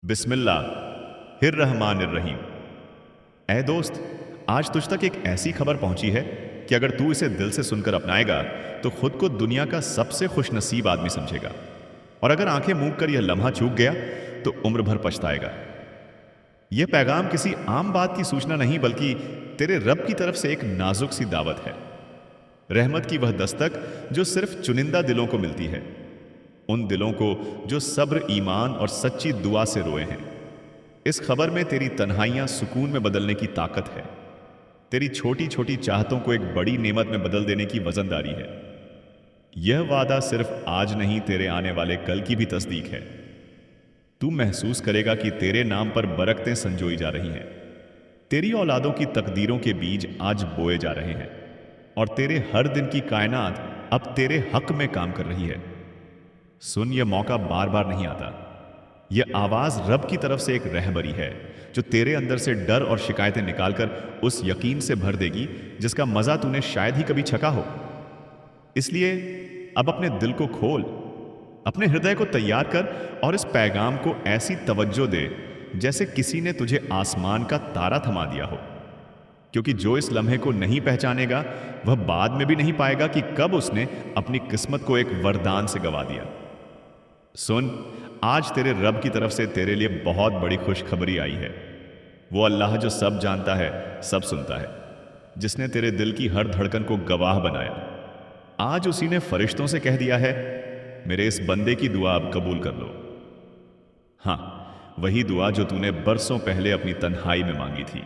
बिस्मिल्लाहिर्रहमानिर्रहीम। ऐ दोस्त, आज तुझ तक एक ऐसी खबर पहुंची है कि अगर तू इसे दिल से सुनकर अपनाएगा तो खुद को दुनिया का सबसे खुशनसीब आदमी समझेगा, और अगर आंखें मूंद कर यह लम्हा चूक गया तो उम्र भर पछताएगा। यह पैगाम किसी आम बात की सूचना नहीं, बल्कि तेरे रब की तरफ से एक नाजुक सी दावत है। रहमत की वह दस्तक जो सिर्फ चुनिंदा दिलों को मिलती है, उन दिलों को जो सब्र, ईमान और सच्ची दुआ से रोए हैं। इस खबर में तेरी तन्हाइयां सुकून में बदलने की ताकत है। तेरी छोटी छोटी चाहतों को एक बड़ी नेमत में बदल देने की वजनदारी है। यह वादा सिर्फ आज नहीं, तेरे आने वाले कल की भी तस्दीक है। तू महसूस करेगा कि तेरे नाम पर बरकतें संजोई जा रही हैं। तेरी औलादों की तकदीरों के बीज आज बोए जा रहे हैं, और तेरे हर दिन की कायनात अब तेरे हक में काम कर रही है। सुन, यह मौका बार बार नहीं आता। यह आवाज रब की तरफ से एक रहबरी है जो तेरे अंदर से डर और शिकायतें निकालकर उस यकीन से भर देगी जिसका मजा तूने शायद ही कभी छका हो। इसलिए अब अपने दिल को खोल, अपने हृदय को तैयार कर और इस पैगाम को ऐसी तवज्जो दे जैसे किसी ने तुझे आसमान का तारा थमा दिया हो। क्योंकि जो इस लम्हे को नहीं पहचानेगा वह बाद में भी नहीं पाएगा कि कब उसने अपनी किस्मत को एक वरदान से गवा दिया। सुन, आज तेरे रब की तरफ से तेरे लिए बहुत बड़ी खुशखबरी आई है। वो अल्लाह जो सब जानता है, सब सुनता है, जिसने तेरे दिल की हर धड़कन को गवाह बनाया, आज उसी ने फरिश्तों से कह दिया है, मेरे इस बंदे की दुआ अब कबूल कर लो। हाँ, वही दुआ जो तूने बरसों पहले अपनी तन्हाई में मांगी थी,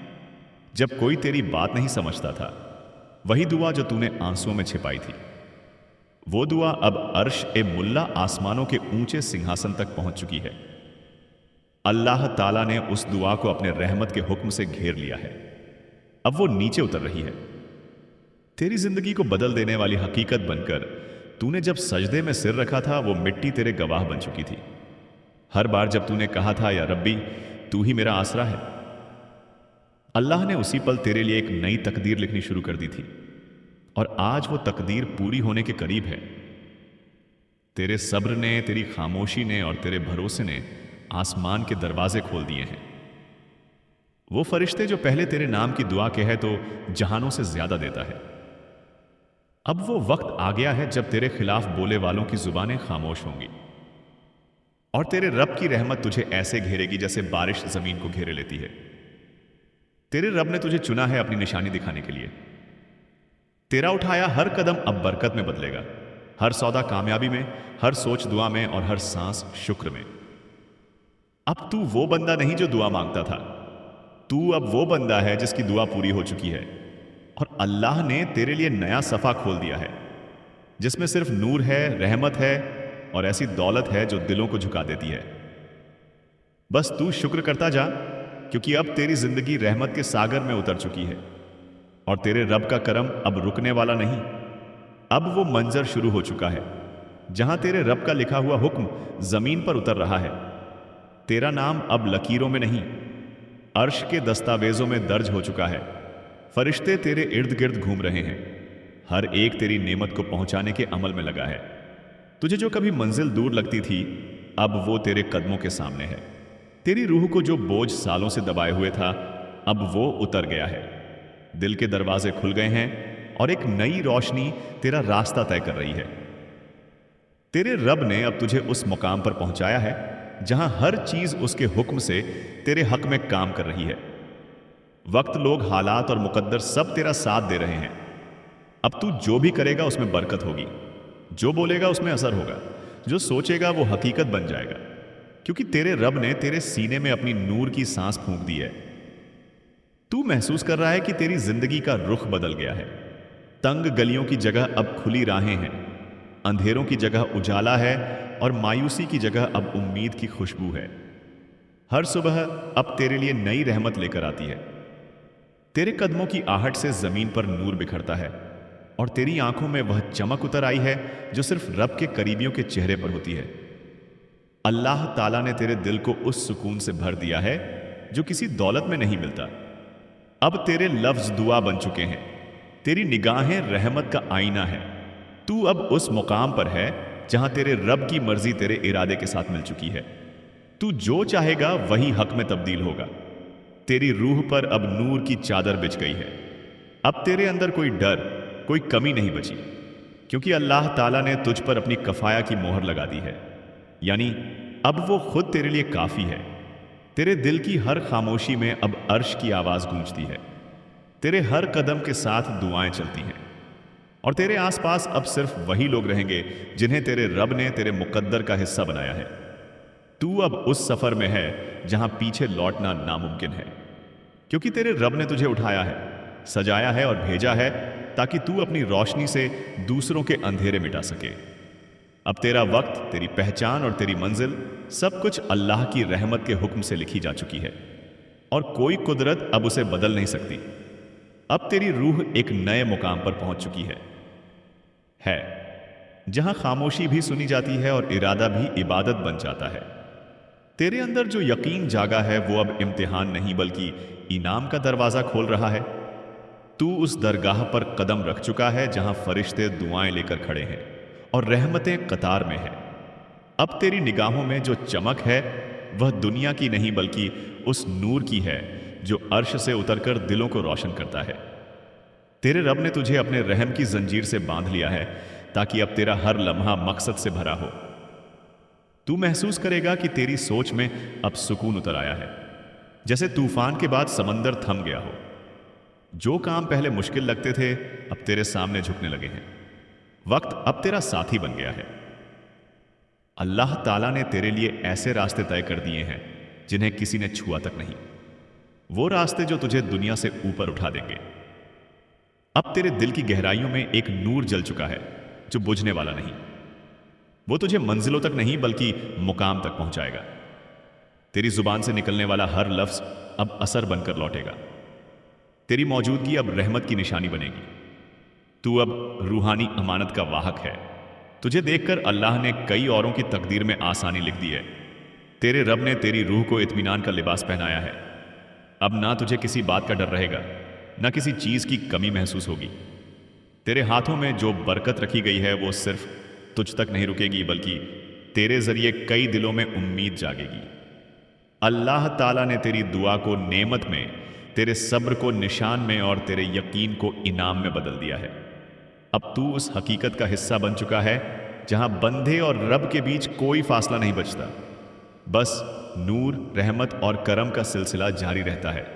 जब कोई तेरी बात नहीं समझता था। वही दुआ जो तूने आंसुओं में छिपाई थी। वो दुआ अब अर्श ए मुल्ला आसमानों के ऊंचे सिंहासन तक पहुंच चुकी है। अल्लाह ताला ने उस दुआ को अपने रहमत के हुक्म से घेर लिया है। अब वो नीचे उतर रही है। तेरी जिंदगी को बदल देने वाली हकीकत बनकर तूने जब सजदे में सिर रखा था, वो मिट्टी तेरे गवाह बन चुकी थी। हर बार जब तूने कहा था, या रब्बी तू ही मेरा आसरा है, अल्लाह ने उसी पल तेरे लिए एक नई तकदीर लिखनी शुरू कर दी थी। और आज वो तकदीर पूरी होने के करीब है। तेरे सब्र ने, तेरी खामोशी ने और तेरे भरोसे ने आसमान के दरवाजे खोल दिए हैं। वो फरिश्ते जो पहले तेरे नाम की दुआ के है तो जहानों से ज्यादा देता है, अब वो वक्त आ गया है जब तेरे खिलाफ बोले वालों की जुबानें खामोश होंगी, और तेरे रब की रहमत तुझे ऐसे घेरेगी जैसे बारिश जमीन को घेरे लेती है। तेरे रब ने तुझे चुना है अपनी निशानी दिखाने के लिए। तेरा उठाया हर कदम अब बरकत में बदलेगा, हर सौदा कामयाबी में, हर सोच दुआ में और हर सांस शुक्र में। अब तू वो बंदा नहीं जो दुआ मांगता था, तू अब वो बंदा है जिसकी दुआ पूरी हो चुकी है, और अल्लाह ने तेरे लिए नया सफा खोल दिया है जिसमें सिर्फ नूर है, रहमत है और ऐसी दौलत है जो दिलों को झुका देती है। बस तू शुक्र करता जा, क्योंकि अब तेरी जिंदगी रहमत के सागर में उतर चुकी है, और तेरे रब का करम अब रुकने वाला नहीं। अब वो मंजर शुरू हो चुका है जहां तेरे रब का लिखा हुआ हुक्म जमीन पर उतर रहा है। तेरा नाम अब लकीरों में नहीं, अर्श के दस्तावेजों में दर्ज हो चुका है। फरिश्ते तेरे इर्द गिर्द घूम रहे हैं, हर एक तेरी नेमत को पहुंचाने के अमल में लगा है। तुझे जो कभी मंजिल दूर लगती थी, अब वो तेरे कदमों के सामने है। तेरी रूह को जो बोझ सालों से दबाए हुए था, अब वो उतर गया है। दिल के दरवाजे खुल गए हैं और एक नई रोशनी तेरा रास्ता तय कर रही है। तेरे रब ने अब तुझे उस मुकाम पर पहुंचाया है जहां हर चीज उसके हुक्म से तेरे हक में काम कर रही है। वक्त, लोग, हालात और मुकद्दर सब तेरा साथ दे रहे हैं। अब तू जो भी करेगा उसमें बरकत होगी, जो बोलेगा उसमें असर होगा, जो सोचेगा वो हकीकत बन जाएगा, क्योंकि तेरे रब ने तेरे सीने में अपनी नूर की सांस फूंक दी है। तू महसूस कर रहा है कि तेरी जिंदगी का रुख बदल गया है। तंग गलियों की जगह अब खुली राहें हैं, अंधेरों की जगह उजाला है और मायूसी की जगह अब उम्मीद की खुशबू है। हर सुबह अब तेरे लिए नई रहमत लेकर आती है। तेरे कदमों की आहट से जमीन पर नूर बिखरता है, और तेरी आंखों में वह चमक उतर आई है जो सिर्फ रब के करीबियों के चेहरे पर होती है। अल्लाह ताला ने तेरे दिल को उस सुकून से भर दिया है जो किसी दौलत में नहीं मिलता। अब तेरे लफ्ज दुआ बन चुके हैं, तेरी निगाहें रहमत का आईना है। तू अब उस मुकाम पर है जहां तेरे रब की मर्जी तेरे इरादे के साथ मिल चुकी है। तू जो चाहेगा वही हक में तब्दील होगा। तेरी रूह पर अब नूर की चादर बिछ गई है। अब तेरे अंदर कोई डर, कोई कमी नहीं बची, क्योंकि अल्लाह ताला ने तुझ पर अपनी कफाया की मोहर लगा दी है। यानी अब वो खुद तेरे लिए काफी है। तेरे दिल की हर खामोशी में अब अर्श की आवाज गूंजती है। तेरे हर कदम के साथ दुआएं चलती हैं, और तेरे आसपास अब सिर्फ वही लोग रहेंगे जिन्हें तेरे रब ने तेरे मुकद्दर का हिस्सा बनाया है। तू अब उस सफर में है जहां पीछे लौटना नामुमकिन है, क्योंकि तेरे रब ने तुझे उठाया है, सजाया है और भेजा है ताकि तू अपनी रोशनी से दूसरों के अंधेरे मिटा सके। अब तेरा वक्त, तेरी पहचान और तेरी मंजिल सब कुछ अल्लाह की रहमत के हुक्म से लिखी जा चुकी है, और कोई कुदरत अब उसे बदल नहीं सकती। अब तेरी रूह एक नए मुकाम पर पहुंच चुकी है जहां खामोशी भी सुनी जाती है और इरादा भी इबादत बन जाता है। तेरे अंदर जो यकीन जागा है वो अब इम्तिहान नहीं बल्कि इनाम का दरवाजा खोल रहा है। तू उस दरगाह पर कदम रख चुका है जहां फरिश्ते दुआएं लेकर खड़े हैं और रहमतें कतार में है। अब तेरी निगाहों में जो चमक है वह दुनिया की नहीं बल्कि उस नूर की है जो अर्श से उतरकर दिलों को रोशन करता है। तेरे रब ने तुझे अपने रहम की जंजीर से बांध लिया है ताकि अब तेरा हर लम्हा मकसद से भरा हो। तू महसूस करेगा कि तेरी सोच में अब सुकून उतर आया है, जैसे तूफान के बाद समंदर थम गया हो। जो काम पहले मुश्किल लगते थे अब तेरे सामने झुकने लगे हैं। वक्त अब तेरा साथी बन गया है। अल्लाह ताला ने तेरे लिए ऐसे रास्ते तय कर दिए हैं जिन्हें किसी ने छुआ तक नहीं। वो रास्ते जो तुझे दुनिया से ऊपर उठा देंगे। अब तेरे दिल की गहराइयों में एक नूर जल चुका है जो बुझने वाला नहीं। वो तुझे मंजिलों तक नहीं बल्कि मुकाम तक पहुंचाएगा। तेरी जुबान से निकलने वाला हर लफ्ज अब असर बनकर लौटेगा। तेरी मौजूदगी अब रहमत की निशानी बनेगी। तू अब रूहानी अमानत का वाहक है। तुझे देखकर अल्लाह ने कई औरों की तकदीर में आसानी लिख दी है। तेरे रब ने तेरी रूह को इत्मीनान का लिबास पहनाया है। अब ना तुझे किसी बात का डर रहेगा, ना किसी चीज की कमी महसूस होगी। तेरे हाथों में जो बरकत रखी गई है वो सिर्फ तुझ तक नहीं रुकेगी बल्कि तेरे जरिए कई दिलों में उम्मीद जागेगी। अल्लाह ताला ने तेरी दुआ को नेमत में, तेरे सब्र को निशान में और तेरे यकीन को इनाम में बदल दिया है। अब तू उस हकीकत का हिस्सा बन चुका है जहां बंदे और रब के बीच कोई फासला नहीं बचता। बस नूर, रहमत और करम का सिलसिला जारी रहता है।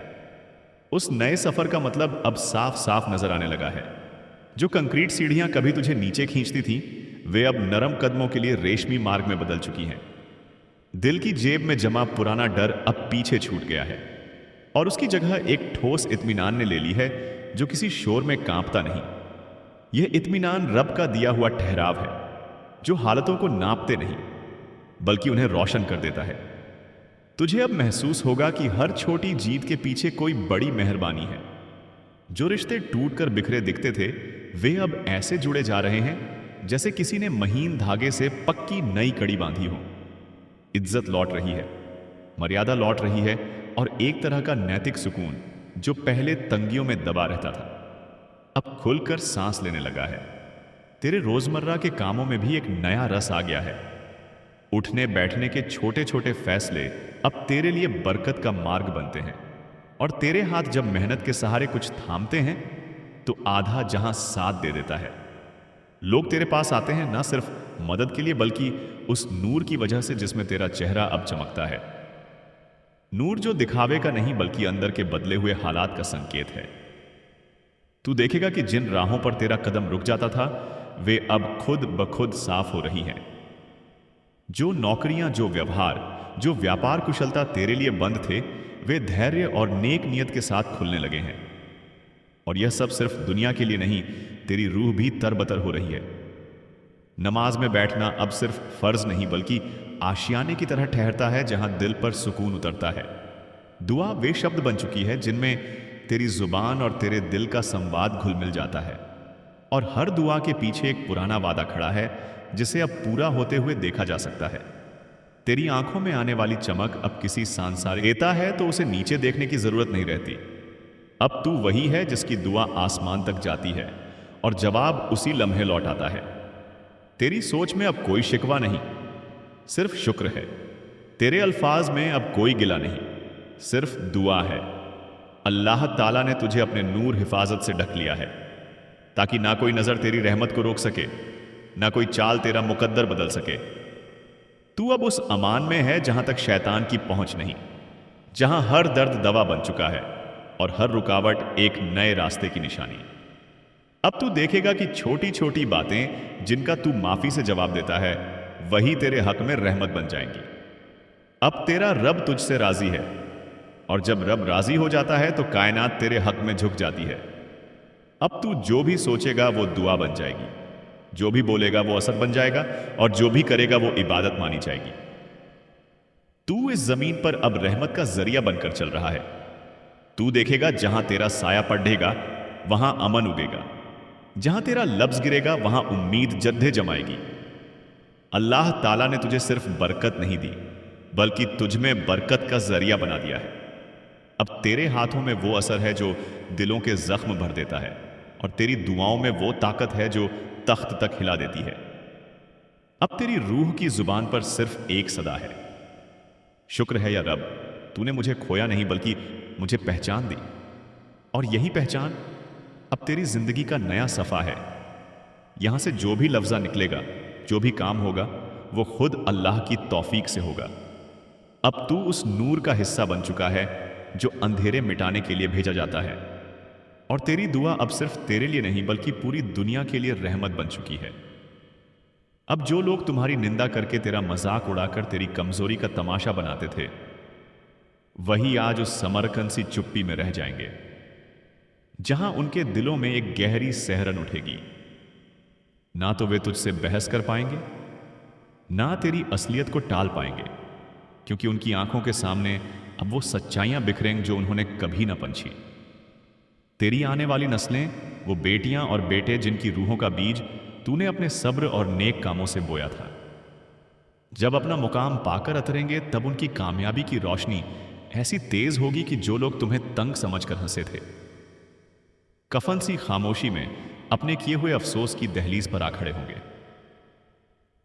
उस नए सफर का मतलब अब साफ साफ नजर आने लगा है। जो कंक्रीट सीढ़ियां कभी तुझे नीचे खींचती थी वे अब नरम कदमों के लिए रेशमी मार्ग में बदल चुकी हैं। दिल की जेब में जमा पुराना डर अब पीछे छूट गया है और उसकी जगह एक ठोस इत्मीनान ने ले ली है जो किसी शोर में कांपता नहीं। यह इत्मीनान रब का दिया हुआ ठहराव है जो हालतों को नापते नहीं बल्कि उन्हें रोशन कर देता है। तुझे अब महसूस होगा कि हर छोटी जीत के पीछे कोई बड़ी मेहरबानी है। जो रिश्ते टूटकर बिखरे दिखते थे वे अब ऐसे जुड़े जा रहे हैं जैसे किसी ने महीन धागे से पक्की नई कड़ी बांधी हो। इज्जत लौट रही है, मर्यादा लौट रही है और एक तरह का नैतिक सुकून जो पहले तंगियों में दबा रहता था अब खुलकर सांस लेने लगा है। तेरे रोजमर्रा के कामों में भी एक नया रस आ गया है। उठने बैठने के छोटे छोटे फैसले अब तेरे लिए बरकत का मार्ग बनते हैं और तेरे हाथ जब मेहनत के सहारे कुछ थामते हैं तो आधा जहां साथ दे देता है। लोग तेरे पास आते हैं ना सिर्फ मदद के लिए बल्कि उस नूर की वजह से जिसमें तेरा चेहरा अब चमकता है। नूर जो दिखावे का नहीं बल्कि अंदर के बदले हुए हालात का संकेत है। तू देखेगा कि जिन राहों पर तेरा कदम रुक जाता था वे अब खुद ब खुद साफ हो रही हैं। जो नौकरियां, जो व्यवहार, जो व्यापार कुशलता तेरे लिए बंद थे वे धैर्य और नेक नियत के साथ खुलने लगे हैं। और यह सब सिर्फ दुनिया के लिए नहीं, तेरी रूह भी तरबतर हो रही है। नमाज में बैठना अब सिर्फ फर्ज नहीं बल्कि आशियाने की तरह ठहरता है जहां दिल पर सुकून उतरता है। दुआ वे शब्द बन चुकी है जिनमें तेरी जुबान और तेरे दिल का संवाद घुल मिल जाता है और हर दुआ के पीछे एक पुराना वादा खड़ा है जिसे अब पूरा होते हुए देखा जा सकता है। तेरी आंखों में आने वाली चमक अब किसी सांसारिक एता है तो उसे नीचे देखने की जरूरत नहीं रहती। अब तू वही है जिसकी दुआ आसमान तक जाती है और जवाब उसी लम्हे लौट आता है। तेरी सोच में अब कोई शिकवा नहीं, सिर्फ शुक्र है। तेरे अल्फाज में अब कोई गिला नहीं, सिर्फ दुआ है। अल्लाह ताला ने तुझे अपने नूर हिफाजत से ढक लिया है ताकि ना कोई नजर तेरी रहमत को रोक सके, ना कोई चाल तेरा मुकद्दर बदल सके। तू अब उस अमान में है जहां तक शैतान की पहुंच नहीं, जहां हर दर्द दवा बन चुका है और हर रुकावट एक नए रास्ते की निशानी। अब तू देखेगा कि छोटी छोटी बातें जिनका तू माफी से जवाब देता है वही तेरे हक में रहमत बन जाएंगी। अब तेरा रब तुझसे राजी है, और जब रब राजी हो जाता है तो कायनात तेरे हक में झुक जाती है। अब तू जो भी सोचेगा वो दुआ बन जाएगी, जो भी बोलेगा वो असर बन जाएगा, और जो भी करेगा वो इबादत मानी जाएगी। तू इस जमीन पर अब रहमत का जरिया बनकर चल रहा है। तू देखेगा जहां तेरा साया पड़ेगा वहां अमन उगेगा, जहां तेरा लफ्ज गिरेगा वहां उम्मीद जद्दे जमाएगी। अल्लाह ताला ने तुझे सिर्फ बरकत नहीं दी बल्कि तुझ में बरकत का जरिया बना दिया है। अब तेरे हाथों में वो असर है जो दिलों के जख्म भर देता है, और तेरी दुआओं में वो ताकत है जो तख्त तक हिला देती है। अब तेरी रूह की जुबान पर सिर्फ एक सदा है, शुक्र है या रब, तूने मुझे खोया नहीं बल्कि मुझे पहचान दी, और यही पहचान अब तेरी जिंदगी का नया सफा है। यहां से जो भी लफ्जा निकलेगा, जो भी काम होगा, वो खुद अल्लाह की तौफीक से होगा। अब तू उस नूर का हिस्सा बन चुका है जो अंधेरे मिटाने के लिए भेजा जाता है, और तेरी दुआ अब सिर्फ तेरे लिए नहीं बल्कि पूरी दुनिया के लिए रहमत बन चुकी है। अब जो लोग तुम्हारी निंदा करके तेरा मजाक उड़ाकर तेरी कमजोरी का तमाशा बनाते थे, वही आज उस समरकंद सी चुप्पी में रह जाएंगे, जहां उनके दिलों में एक गहरी सहरन उठेगी। ना तो वे तुझसे बहस कर पाएंगे, ना तेरी असलियत को टाल पाएंगे, क्योंकि उनकी आंखों के सामने अब वो सच्चाइयां बिखरेंगी जो उन्होंने कभी ना पंछी। तेरी आने वाली नस्लें वो बेटियां और बेटे जिनकी रूहों का बीज तूने अपने सब्र और नेक कामों से बोया था, जब अपना मुकाम पाकर अतरेंगे तब उनकी कामयाबी की रोशनी ऐसी तेज होगी कि जो लोग तुम्हें तंग समझकर हंसे थे, कफन सी खामोशी में अपने किए हुए अफसोस की दहलीज पर आ खड़े होंगे।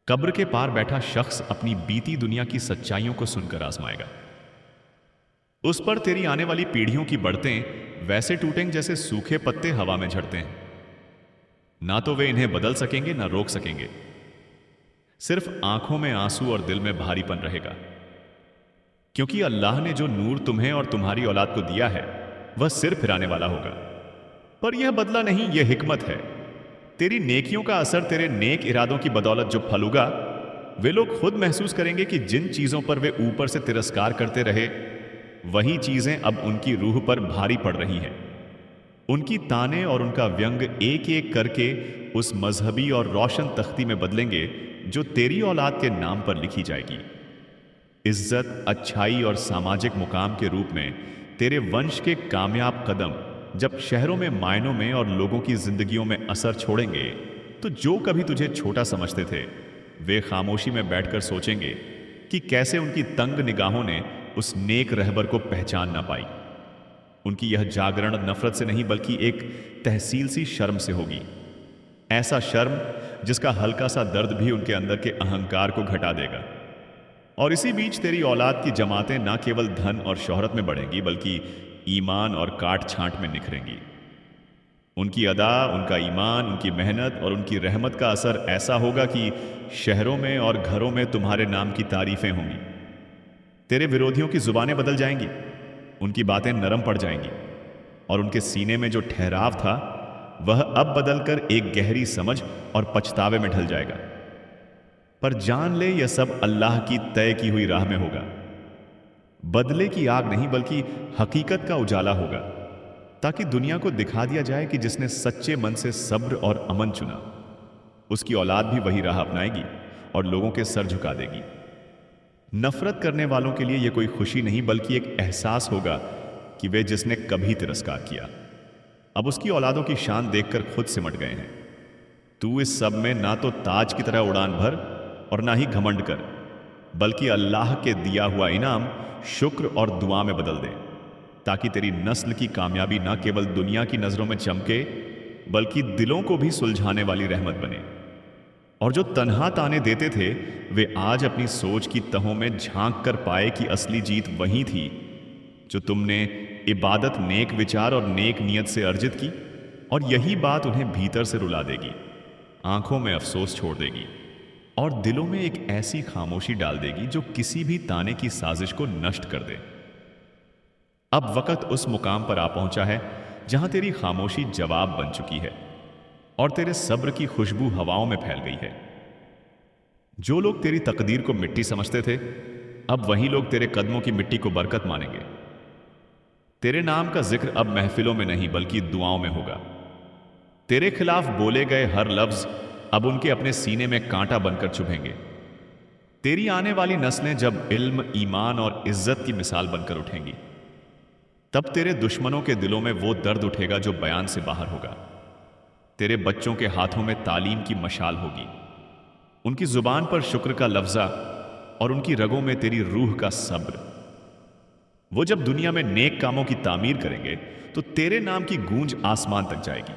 कब्र के पार बैठा शख्स अपनी बीती दुनिया की सच्चाइयों को सुनकर आजमाएगा। उस पर तेरी आने वाली पीढ़ियों की बढ़तें वैसे टूटेंगे जैसे सूखे पत्ते हवा में झड़ते हैं। ना तो वे इन्हें बदल सकेंगे ना रोक सकेंगे, सिर्फ आंखों में आंसू और दिल में भारीपन रहेगा, क्योंकि अल्लाह ने जो नूर तुम्हें और तुम्हारी औलाद को दिया है वह सिर फिराने वाला होगा। पर यह बदला नहीं, यह हिकमत है। तेरी नेकियों का असर तेरे नेक इरादों की बदौलत जो फलूगा, वे लोग खुद महसूस करेंगे कि जिन चीजों पर वे ऊपर से तिरस्कार करते रहे वही चीजें अब उनकी रूह पर भारी पड़ रही हैं। उनकी ताने और उनका व्यंग एक एक करके उस मजहबी और रोशन तख्ती में बदलेंगे जो तेरी औलाद के नाम पर लिखी जाएगी। इज्जत, अच्छाई और सामाजिक मुकाम के रूप में तेरे वंश के कामयाब कदम जब शहरों में, मायनों में और लोगों की जिंदगियों में असर छोड़ेंगे, तो जो कभी तुझे छोटा समझते थे वे खामोशी में बैठकर सोचेंगे कि कैसे उनकी तंग निगाहों ने उस नेक रहबर को पहचान ना पाई। उनकी यह जागरण नफरत से नहीं बल्कि एक तहसील सी शर्म से होगी, ऐसा शर्म जिसका हल्का सा दर्द भी उनके अंदर के अहंकार को घटा देगा। और इसी बीच तेरी औलाद की जमातें ना केवल धन और शोहरत में बढ़ेंगी बल्कि ईमान और काट छांट में निखरेंगी। उनकी अदा, उनका ईमान, उनकी मेहनत और उनकी रहमत का असर ऐसा होगा कि शहरों में और घरों में तुम्हारे नाम की तारीफें होंगी। तेरे विरोधियों की जुबानें बदल जाएंगी, उनकी बातें नरम पड़ जाएंगी, और उनके सीने में जो ठहराव था वह अब बदलकर एक गहरी समझ और पछतावे में ढल जाएगा। पर जान ले, यह सब अल्लाह की तय की हुई राह में होगा। बदले की आग नहीं बल्कि हकीकत का उजाला होगा, ताकि दुनिया को दिखा दिया जाए कि जिसने सच्चे मन से सब्र और अमन चुना, उसकी औलाद भी वही राह अपनाएगी और लोगों के सर झुका देगी। नफरत करने वालों के लिए यह कोई खुशी नहीं बल्कि एक एहसास होगा कि वे जिसने कभी तिरस्कार किया अब उसकी औलादों की शान देखकर खुद सिमट गए हैं। तू इस सब में ना तो ताज की तरह उड़ान भर और ना ही घमंड कर, बल्कि अल्लाह के दिया हुआ इनाम शुक्र और दुआ में बदल दे, ताकि तेरी नस्ल की कामयाबी ना केवल दुनिया की नजरों में चमके बल्कि दिलों को भी सुलझाने वाली रहमत बने। اور جو تنہا تانے دیتے تھے وہ آج اپنی سوچ کی تہوں میں جھانک کر پائے کہ اصلی جیت وہی تھی جو تم نے عبادت نیک وچار اور نیک نیت سے ارجت کی، اور یہی بات انہیں بھیتر سے رلا دے گی، آنکھوں میں افسوس چھوڑ دے گی اور دلوں میں ایک ایسی خاموشی ڈال دے گی جو کسی بھی تانے کی سازش کو نشٹ کر دے۔ اب وقت اس مقام پر آ پہنچا ہے جہاں تیری خاموشی جواب بن چکی ہے اور تیرے صبر کی خوشبو ہواؤں میں پھیل گئی ہے۔ جو لوگ تیری تقدیر کو مٹی سمجھتے تھے اب وہی لوگ تیرے قدموں کی مٹی کو برکت مانیں گے۔ تیرے نام کا ذکر اب محفلوں میں نہیں بلکہ دعاؤں میں ہوگا۔ تیرے خلاف بولے گئے ہر لفظ اب ان کے اپنے سینے میں کانٹا بن کر چبھیں گے۔ تیری آنے والی نسلیں جب علم، ایمان اور عزت کی مثال بن کر اٹھیں گی تب تیرے دشمنوں کے دلوں میں وہ درد اٹھے گا جو بیان سے باہر ہوگا۔ تیرے بچوں کے ہاتھوں میں تعلیم کی مشال ہوگی، ان کی زبان پر شکر کا لفظہ اور ان کی رگوں میں تیری روح کا صبر۔ وہ جب دنیا میں نیک کاموں کی تعمیر کریں گے تو تیرے نام کی گونج آسمان تک جائے گی۔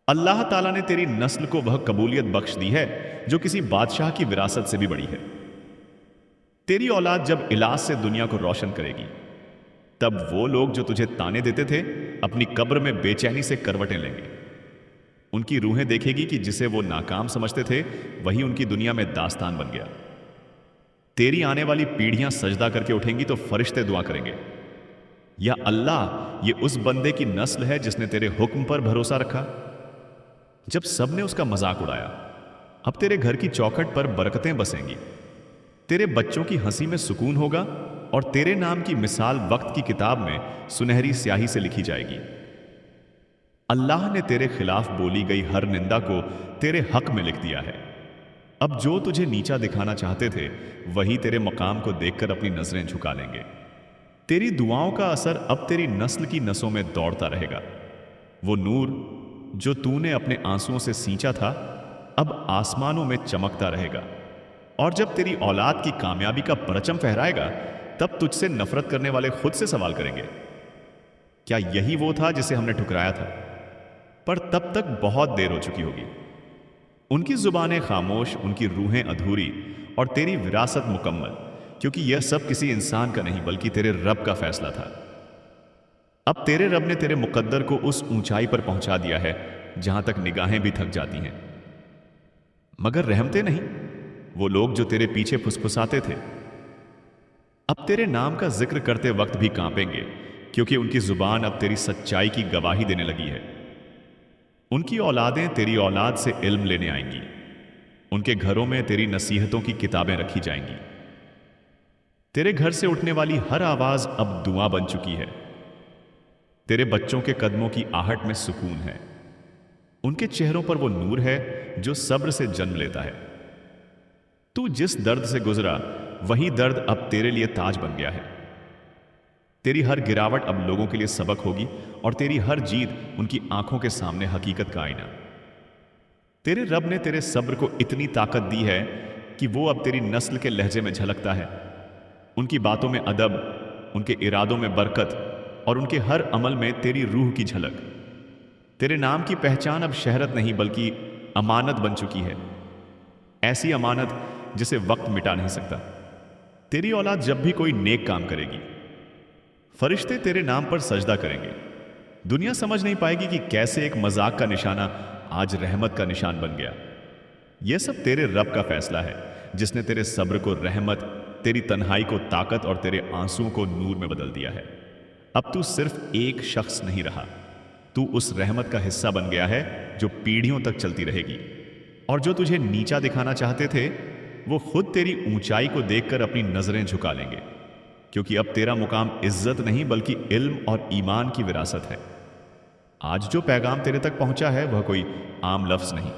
اللہ تعالیٰ نے تیری نسل کو وہ قبولیت بخش دی ہے جو کسی بادشاہ کی وراثت سے بھی بڑی ہے۔ تیری اولاد جب الاس سے دنیا کو روشن کرے گی تب وہ لوگ جو تجھے تانے دیتے تھے اپنی قبر میں بے چینی سے کروٹیں لیں گے۔ ان کی روحیں دیکھے گی کہ جسے وہ ناکام سمجھتے تھے وہی ان کی دنیا میں داستان بن گیا۔ تیری آنے والی پیڑھیاں سجدہ کر کے اٹھیں گی تو فرشتے دعا کریں گے، یا اللہ یہ اس بندے کی نسل ہے جس نے تیرے حکم پر بھروسہ رکھا۔ جب سب نے اس کا مذاق اڑایا اب تیرے گھر کی چوکھٹ پر برکتیں بسیں گی، تیرے بچوں کی ہنسی میں سکون ہوگا اور تیرے نام کی مثال وقت کی کتاب میں سنہری سیاہی سے لکھی جائے گی۔ اللہ نے تیرے خلاف بولی گئی ہر نندا کو تیرے حق میں لکھ دیا ہے۔ اب جو تجھے نیچا دکھانا چاہتے تھے وہی تیرے مقام کو دیکھ کر اپنی نظریں جھکا لیں گے۔ تیری دعاؤں کا اثر اب تیری نسل کی نسوں میں دوڑتا رہے گا۔ وہ نور جو تو نے اپنے آنسوؤں سے سینچا تھا اب آسمانوں میں چمکتا رہے گا، اور جب تیری اولاد کی کامیابی کا پرچم پھہرائے گا تب تجھ سے نفرت کرنے والے خود سے سوال کریں گے، کیا یہی وہ تھا جسے ہم نے ٹھکرایا تھا؟ پر تب تک بہت دیر ہو چکی ہوگی۔ ان کی زبانیں خاموش، ان کی روحیں ادھوری اور تیری وراثت مکمل، کیونکہ یہ سب کسی انسان کا نہیں بلکہ تیرے رب کا فیصلہ تھا۔ اب تیرے رب نے تیرے مقدر کو اس اونچائی پر پہنچا دیا ہے جہاں تک نگاہیں بھی تھک جاتی ہیں، مگر رحمتے نہیں وہ لوگ جو تیرے پیچھے پھسپھساتے تھے اب تیرے نام کا ذکر کرتے وقت بھی کانپیں گے، کیونکہ ان کی زبان اب تیری سچائی کی گواہی دینے لگی ہے۔ ان کی اولادیں تیری اولاد سے علم لینے آئیں گی، ان کے گھروں میں تیری نصیحتوں کی کتابیں رکھی جائیں گی۔ تیرے گھر سے اٹھنے والی ہر آواز اب دعا بن چکی ہے۔ تیرے بچوں کے قدموں کی آہٹ میں سکون ہے، ان کے چہروں پر وہ نور ہے جو صبر سے جنم لیتا ہے۔ تو جس درد سے گزرا وہی درد اب تیرے لیے تاج بن گیا ہے۔ تیری ہر گراوٹ اب لوگوں کے لیے سبق ہوگی اور تیری ہر جیت ان کی آنکھوں کے سامنے حقیقت کا آئینہ۔ تیرے رب نے تیرے صبر کو اتنی طاقت دی ہے کہ وہ اب تیری نسل کے لہجے میں جھلکتا ہے، ان کی باتوں میں ادب، ان کے ارادوں میں برکت اور ان کے ہر عمل میں تیری روح کی جھلک۔ تیرے نام کی پہچان اب شہرت نہیں بلکہ امانت بن چکی ہے، ایسی امانت جسے وقت مٹا نہیں سکتا۔ تیری اولاد جب بھی کوئی نیک کام کرے گی فرشتے تیرے نام پر سجدہ کریں گے۔ دنیا سمجھ نہیں پائے گی کہ کیسے ایک مذاق کا نشانہ آج رحمت کا نشان بن گیا۔ یہ سب تیرے رب کا فیصلہ ہے جس نے تیرے صبر کو رحمت، تیری تنہائی کو طاقت اور تیرے آنسوؤں کو نور میں بدل دیا ہے۔ اب تو صرف ایک شخص نہیں رہا، تو اس رحمت کا حصہ بن گیا ہے جو پیڑھیوں تک چلتی رہے گی، اور جو تجھے نیچا دکھانا چاہتے تھے وہ خود تیری اونچائی کو دیکھ کر اپنی نظریں جھکا لیں گے، کیونکہ اب تیرا مقام عزت نہیں بلکہ علم اور ایمان کی وراثت ہے۔ آج جو پیغام تیرے تک پہنچا ہے وہ کوئی عام لفظ نہیں،